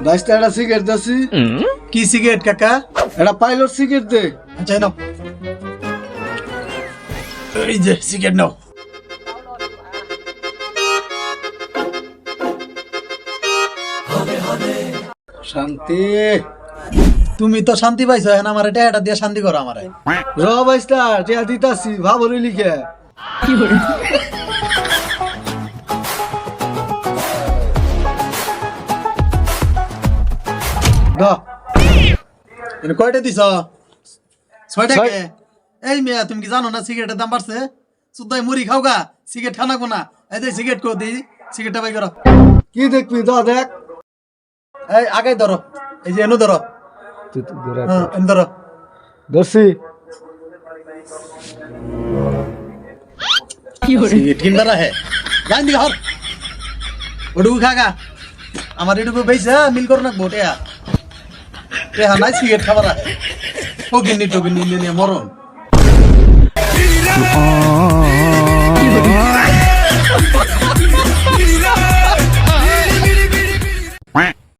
বাইশটা একটা সিগারেট দিছি। কি সিগারেট কাকা? একটা পাইলট সিগারেট দে। আচ্ছা নাও, এই যে সিগারেট নাও। শান্তি। তুমি তো শান্তি পাইছো, এখন আমার এটা দিয়ে শান্তি করো আমারে। র বাইশটা টিয়া দিতাছি, ভাবরি লিখে। দাও। এনে কয়টা দিছ? 6 টাকা। এই মিয়া তুমি কি জানো না সিগারেটের দাম বাড়ছে? সুদাই মুড়ি খাও গা, সিগারেট খানা কোনা। এই যে সিগারেট কো দিই, সিগারেটটা বাই করো। কি দেখবি দ দেখ। এই আগে ধরো, এই যে এনো ধরো। হ্যাঁ এনে ধরো। ধরছি। সিগারেট কিনবার হে জান দি হর ওডু খাগা আমার এটুকু বেইছে মিল করো না বটেয়া তে হানাই সিগারেট খাবার হে ও গিন্নি নিয়ে মরণ